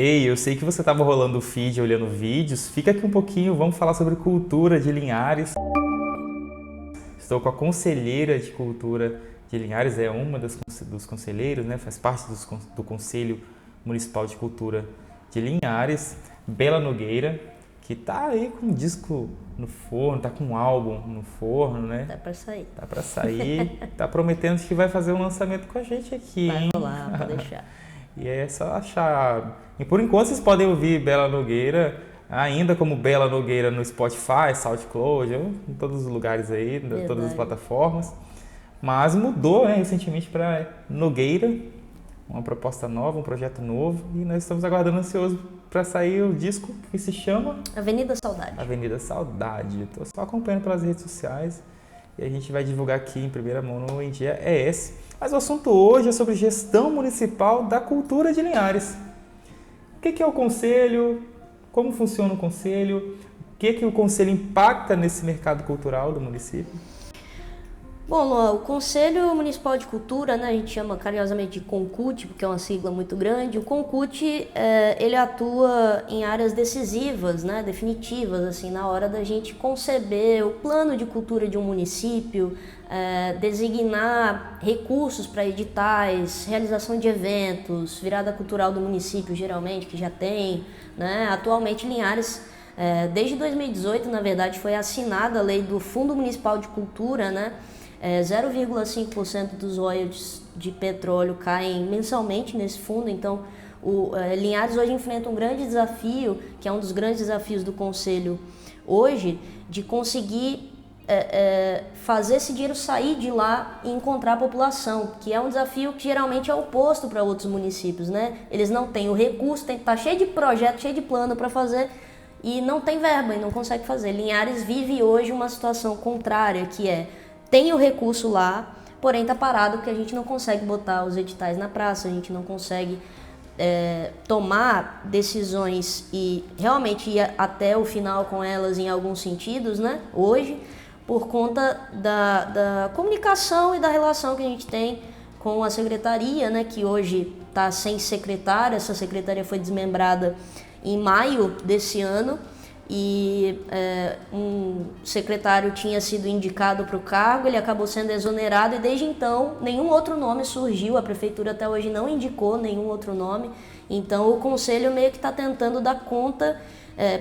Ei, eu sei que você estava rolando o feed, olhando vídeos. Fica aqui um pouquinho, vamos falar sobre cultura de Linhares. Estou com a conselheira de cultura de Linhares, é uma dos conselheiros, né? Faz parte do Conselho Municipal de Cultura de Linhares, Bela Nogueira, que tá aí com um disco no forno, tá com um álbum no forno, né? Tá pra sair. Tá pra sair, tá prometendo que vai fazer um lançamento com a gente aqui, Vai hein? rolar, pode deixar. E é só achar. E por enquanto vocês podem ouvir Bela Nogueira ainda como Bela Nogueira no Spotify, SoundCloud, em todos os lugares aí, em todas as plataformas. Mas mudou, né, recentemente para Nogueira, uma proposta nova, um projeto novo, e nós estamos aguardando ansioso para sair o disco que se chama Avenida Saudade. Avenida Saudade. Estou só acompanhando pelas redes sociais e a gente vai divulgar aqui em primeira mão no Em Dia é esse. Mas o assunto hoje é sobre gestão municipal da cultura de Linhares. O que é o Conselho? Como funciona o Conselho? O que o Conselho impacta nesse mercado cultural do município? Bom, Luan, o Conselho Municipal de Cultura, né, a gente chama carinhosamente de CONCUT, porque é uma sigla muito grande. O CONCUT, ele atua em áreas decisivas, né, definitivas, assim, na hora da gente conceber o plano de cultura de um município, designar recursos para editais, realização de eventos, virada cultural do município, geralmente, que já tem, né. Atualmente, Linhares, desde 2018, na verdade, foi assinada a lei do Fundo Municipal de Cultura, né. 0,5% dos royalties de petróleo caem mensalmente nesse fundo, então Linhares hoje enfrenta um grande desafio, que é um dos grandes desafios do Conselho hoje, de conseguir fazer esse dinheiro sair de lá e encontrar a população, que é um desafio que geralmente é oposto para outros municípios, né? Eles não têm o recurso, tá cheio de projeto, cheio de plano para fazer e não tem verba e não consegue fazer. Linhares vive hoje uma situação contrária, que tem o recurso lá, porém está parado porque a gente não consegue botar os editais na praça, a gente não consegue tomar decisões e realmente ir até o final com elas em alguns sentidos, né? Hoje, por conta da comunicação e da relação que a gente tem com a secretaria, né? Que hoje está sem secretária, essa secretaria foi desmembrada em maio desse ano. E um secretário tinha sido indicado para o cargo, ele acabou sendo exonerado e desde então nenhum outro nome surgiu, a prefeitura até hoje não indicou nenhum outro nome, então o conselho meio que está tentando dar conta,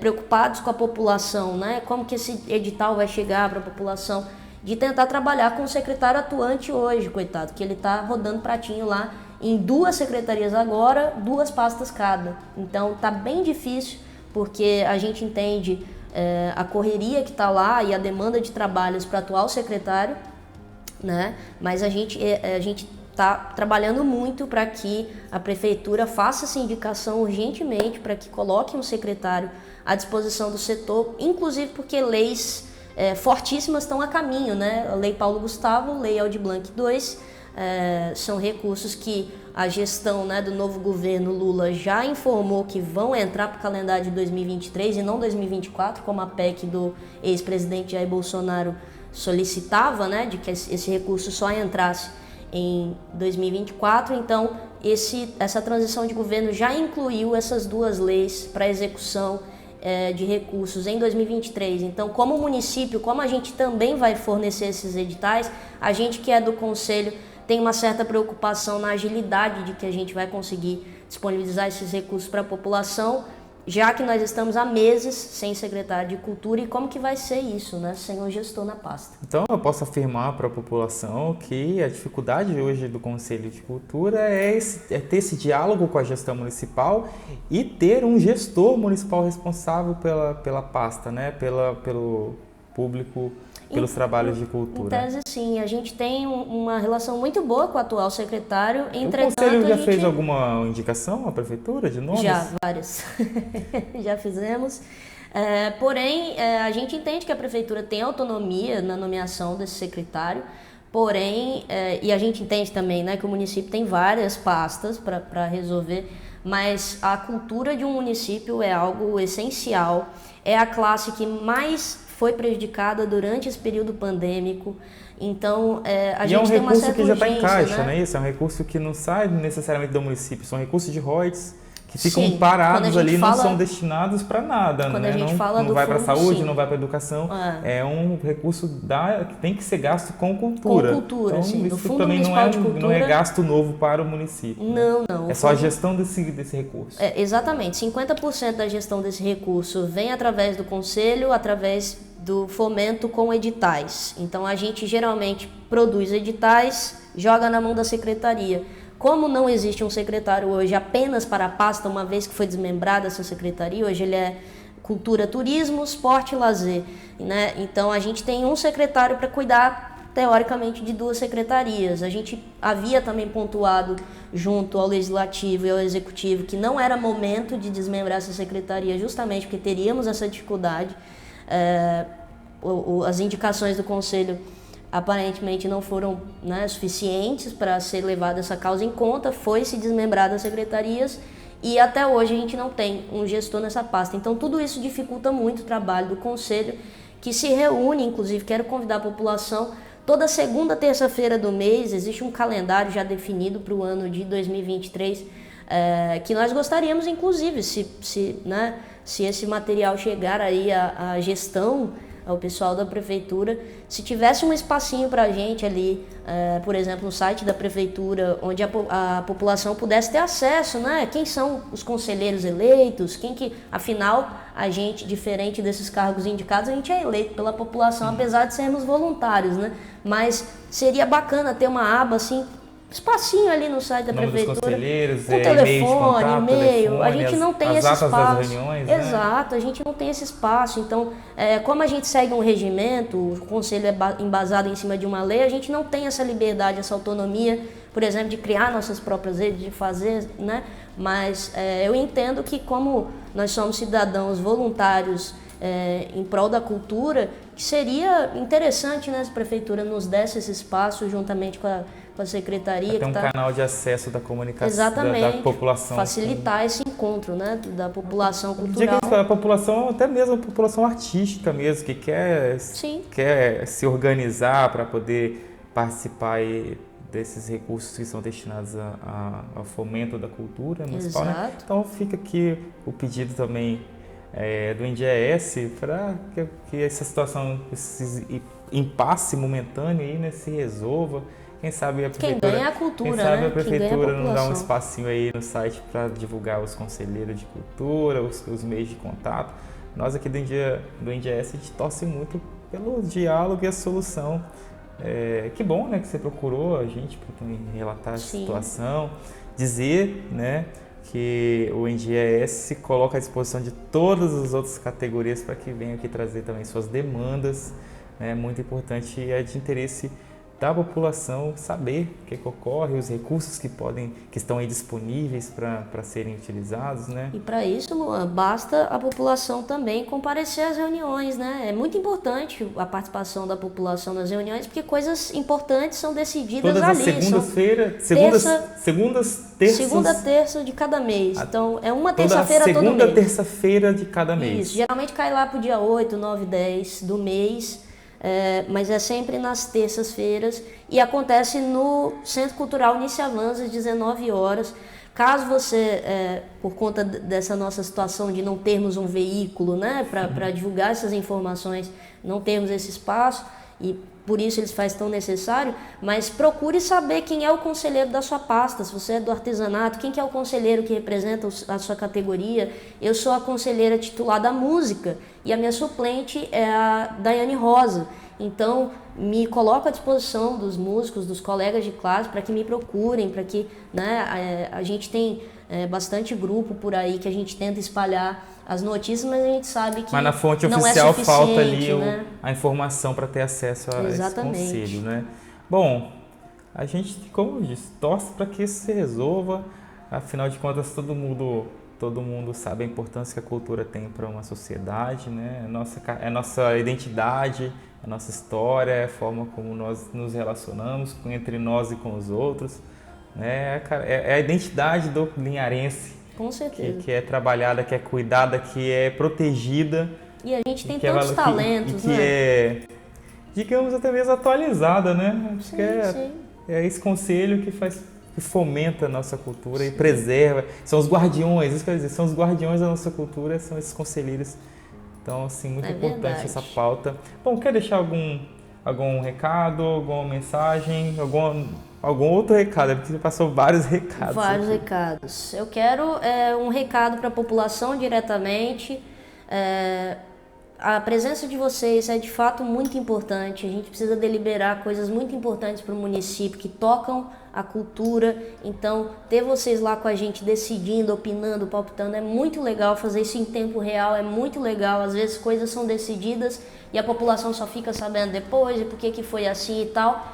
preocupados com a população, né? Como que esse edital vai chegar para a população, de tentar trabalhar com o secretário atuante hoje, coitado, que ele está rodando pratinho lá em 2 secretarias agora, 2 pastas cada, então está bem difícil, porque a gente entende a correria que está lá e a demanda de trabalhos para o atual secretário, né? Mas a gente está trabalhando muito para que a prefeitura faça essa indicação urgentemente, para que coloque um secretário à disposição do setor, inclusive porque leis fortíssimas estão a caminho, né? A Lei Paulo Gustavo, Lei Aldir Blanc II, são recursos que a gestão, né, do novo governo Lula já informou que vão entrar para o calendário de 2023 e não 2024, como a PEC do ex-presidente Jair Bolsonaro solicitava, né, de que esse recurso só entrasse em 2024. Então, essa transição de governo já incluiu essas 2 leis para execução de recursos em 2023. Então, como município, como a gente também vai fornecer esses editais, a gente que é do Conselho tem uma certa preocupação na agilidade de que a gente vai conseguir disponibilizar esses recursos para a população, já que nós estamos há meses sem secretário de Cultura e como que vai ser isso, né, sem um gestor na pasta. Então eu posso afirmar para a população que a dificuldade hoje do Conselho de Cultura é ter esse diálogo com a gestão municipal e ter um gestor municipal responsável pela pasta, né, pelo público, pelos trabalhos de cultura. Em tese, sim. A gente tem uma relação muito boa com o atual secretário. Entretanto, o Conselho já fez alguma indicação à Prefeitura de nomes? Já, várias. Já fizemos. Porém, a gente entende que a Prefeitura tem autonomia na nomeação desse secretário. Porém, e a gente entende também, né, que o município tem várias pastas para resolver, mas a cultura de um município é algo essencial. É a classe que mais foi prejudicada durante esse período pandêmico, então a gente tem uma certa urgência. E é um recurso que já está em caixa, né? Isso é um recurso que não sai necessariamente do município, são recursos de royalties que ficam Sim, parados ali, não são destinados para nada, quando né? a gente Não, fala não do vai para a fundo, saúde, sim. não vai para a educação. É um recurso que tem que ser gasto com cultura. Com cultura, então, sim. No isso Fundo também Municipal de Cultura, não é gasto novo para o município. Não, né? não. É só a gestão desse recurso. Exatamente. 50% da gestão desse recurso vem através do conselho, através do fomento com editais. Então a gente geralmente produz editais, joga na mão da secretaria. Como não existe um secretário hoje apenas para a pasta, uma vez que foi desmembrada essa secretaria, hoje ele é Cultura, Turismo, Esporte e Lazer, né? Então a gente tem um secretário para cuidar, teoricamente, de 2 secretarias. A gente havia também pontuado junto ao Legislativo e ao Executivo que não era momento de desmembrar essa secretaria, justamente porque teríamos essa dificuldade. As indicações do Conselho aparentemente não foram, né, suficientes para ser levada essa causa em conta, foi-se desmembrada as secretarias e até hoje a gente não tem um gestor nessa pasta. Então tudo isso dificulta muito o trabalho do Conselho, que se reúne, inclusive quero convidar a população, toda segunda terça-feira do mês existe um calendário já definido para o ano de 2023, que nós gostaríamos, inclusive, se esse material chegar aí à gestão, ao pessoal da prefeitura, se tivesse um espacinho para a gente ali, por exemplo, no site da prefeitura, onde a população pudesse ter acesso, né? Quem são os conselheiros eleitos, afinal, a gente, diferente desses cargos indicados, a gente é eleito pela população, apesar de sermos voluntários, né? Mas seria bacana ter uma aba assim, espacinho ali no site da prefeitura, com telefone, e-mail, a gente não tem esse espaço. Das reuniões, exato, né? A gente não tem esse espaço. Então, como a gente segue um regimento, o conselho é embasado em cima de uma lei, a gente não tem essa liberdade, essa autonomia, por exemplo, de criar nossas próprias redes, de fazer, né? Mas eu entendo que como nós somos cidadãos voluntários em prol da cultura, que seria interessante, né, se a prefeitura nos desse esse espaço juntamente com a secretaria. Tem um canal de acesso da comunicação. Exatamente, da população. facilitar esse encontro, né, da população cultural. Diga isso, a população, até mesmo a população artística mesmo, que quer se organizar para poder participar desses recursos que são destinados ao fomento da cultura municipal. Né? Então fica aqui o pedido também do NDES para que essa situação, esse impasse momentâneo aí, né, se resolva. Quem sabe a prefeitura, quem ganha a cultura, quem sabe né? a prefeitura não dá um população. espacinho aí no site para divulgar os conselheiros de cultura, os meios de contato. Nós aqui do NDES a gente torce muito pelo diálogo e a solução. Que bom, né, que você procurou a gente para também relatar a situação, dizer, né, que o NDES se coloca à disposição de todas as outras categorias para que venham aqui trazer também suas demandas. É muito importante e é de interesse da população saber o que ocorre, os recursos que estão aí disponíveis para serem utilizados, né? E para isso, Luan, basta a população também comparecer às reuniões, né? É muito importante a participação da população nas reuniões, porque coisas importantes são decididas todas ali. Todas as segundas-feiras? Segunda, terça de cada mês. Então, é uma terça-feira todo mês. Segunda, terça-feira de cada mês. Isso, geralmente cai lá pro dia 8, 9, 10 do mês. Mas é sempre nas terças-feiras e acontece no Centro Cultural Niciavans às 19 horas. Caso você, por conta dessa nossa situação de não termos um veículo, né, para divulgar essas informações, não termos esse espaço e por isso eles fazem tão necessário, mas procure saber quem é o conselheiro da sua pasta. Se você é do artesanato, quem que é o conselheiro que representa a sua categoria? Eu sou a conselheira titular da música e a minha suplente é a Daiane Rosa. Então, me coloco à disposição dos músicos, dos colegas de classe, para que me procurem, para que, né, a gente tem bastante grupo por aí que a gente tenta espalhar as notícias, mas a gente sabe que mas na fonte não oficial é falta ali né? a informação para ter acesso a esse conselho, né? Bom, a gente, como eu disse, torce para que isso se resolva. Afinal de contas, todo mundo sabe a importância que a cultura tem para uma sociedade, né? É nossa identidade, a nossa história, é a forma como nós nos relacionamos entre nós e com os outros, né? É a identidade do linharense. Com certeza. Que é trabalhada, que é cuidada, que é protegida. E a gente tem tantos talentos, né? Que é, digamos, até mesmo atualizada, né? Sim, é esse conselho que faz que fomenta a nossa cultura e preserva. São os guardiões, isso quer dizer, são os guardiões da nossa cultura, são esses conselheiros. Então, assim, muito importante verdade. essa pauta. Bom, quer deixar algum recado, alguma mensagem, algum outro recado? Porque você passou vários recados. Vários recados. Eu quero um recado para a população diretamente. A presença de vocês é de fato muito importante. A gente precisa deliberar coisas muito importantes para o município que tocam a cultura. Então, ter vocês lá com a gente decidindo, opinando, palpitando é muito legal. Fazer isso em tempo real é muito legal. Às vezes coisas são decididas e a população só fica sabendo depois e por que foi assim e tal.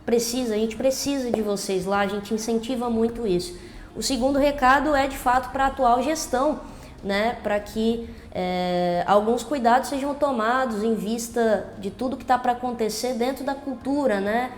A gente precisa de vocês lá, a gente incentiva muito isso. O segundo recado é de fato para a atual gestão, né? Para que alguns cuidados sejam tomados em vista de tudo que está para acontecer dentro da cultura, né?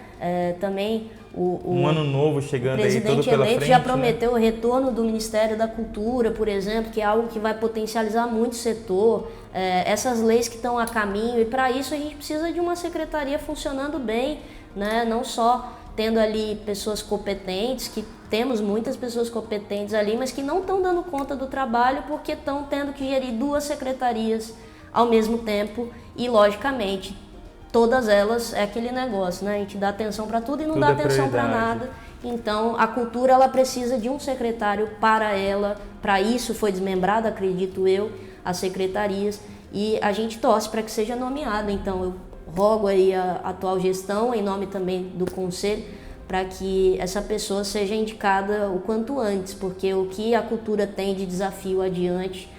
Também um ano novo chegando aí, todo pela frente. O presidente eleito já prometeu, né? O retorno do Ministério da Cultura, por exemplo, que é algo que vai potencializar muito o setor. Essas leis que estão a caminho, e para isso a gente precisa de uma secretaria funcionando bem, né? Não só tendo ali pessoas competentes, que temos muitas pessoas competentes ali, mas que não estão dando conta do trabalho porque estão tendo que gerir 2 secretarias ao mesmo tempo e, logicamente, todas elas é aquele negócio, né? A gente dá atenção para tudo e não dá atenção para nada. Então, a cultura ela precisa de um secretário para ela, para isso foi desmembrada, acredito eu, as secretarias, e a gente torce para que seja nomeada. Então, eu rogo aí a atual gestão, em nome também do Conselho, para que essa pessoa seja indicada o quanto antes, porque o que a cultura tem de desafio adiante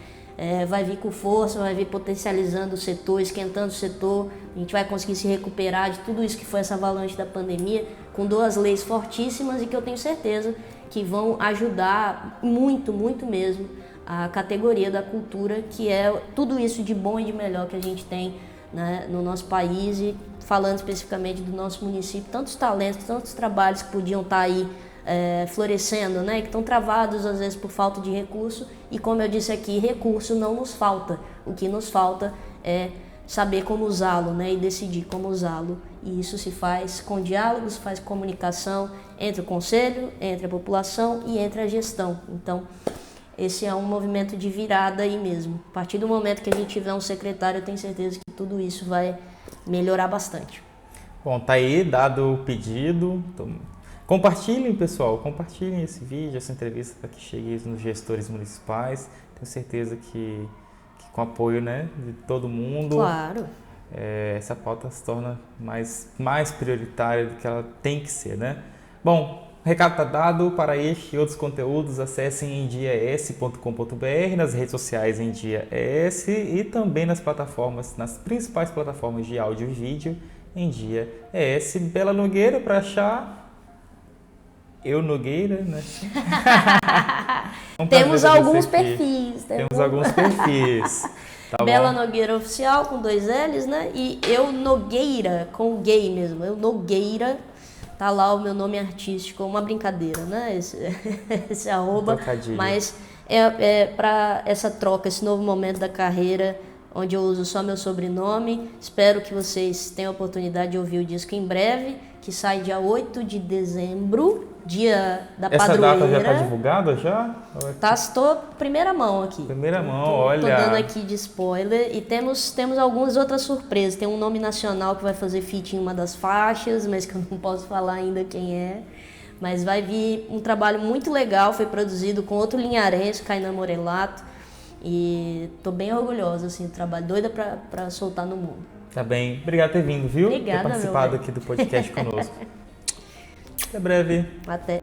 vai vir com força, vai vir potencializando o setor, esquentando o setor, a gente vai conseguir se recuperar de tudo isso que foi essa avalanche da pandemia, com 2 leis fortíssimas e que eu tenho certeza que vão ajudar muito, muito mesmo a categoria da cultura, que é tudo isso de bom e de melhor que a gente tem, né, no nosso país, e falando especificamente do nosso município, tantos talentos, tantos trabalhos que podiam estar aí florescendo, né, que estão travados às vezes por falta de recurso, e como eu disse aqui, recurso não nos falta, o que nos falta é saber como usá-lo, né, e decidir como usá-lo, e isso se faz com diálogo, se faz com comunicação entre o conselho, entre a população e entre a gestão. Então, esse é um movimento de virada aí mesmo. A partir do momento que a gente tiver um secretário, eu tenho certeza que tudo isso vai melhorar bastante. Bom, tá aí dado o pedido. Compartilhem, pessoal, compartilhem esse vídeo, essa entrevista para que chegue nos gestores municipais. Tenho certeza que com apoio, né, de todo mundo, claro, essa pauta se torna mais prioritária do que ela tem que ser, né? Bom, o recado está dado. Para este e outros conteúdos, acessem endiaes.com.br, nas redes sociais EndiaES e também nas principais plataformas de áudio e vídeo EndiaES. Bela Nogueira para achar. Eu Nogueira, né? Temos alguns perfis. Temos alguns perfis. Tá Bela bom? Nogueira Oficial com 2 L's, né? E Eu Nogueira, com gay mesmo. Eu Nogueira. Tá lá o meu nome artístico, uma brincadeira, né? Esse arroba. Trocadilho. Mas para essa troca, esse novo momento da carreira, onde eu uso só meu sobrenome. Espero que vocês tenham a oportunidade de ouvir o disco em breve, que sai dia 8 de dezembro, dia da padroeira. Essa data já está divulgada já? Estou primeira mão aqui. Primeira mão, olha. Estou dando aqui de spoiler. E temos algumas outras surpresas. Tem um nome nacional que vai fazer feat em uma das faixas, mas que eu não posso falar ainda quem é. Mas vai vir um trabalho muito legal, foi produzido com outro linharense, Kainan Morelato. E estou bem orgulhosa, assim, do trabalho, doida para soltar no mundo. Tá bem. Obrigado por ter vindo, viu? Obrigada, ter participado aqui do podcast conosco. Até breve. Até.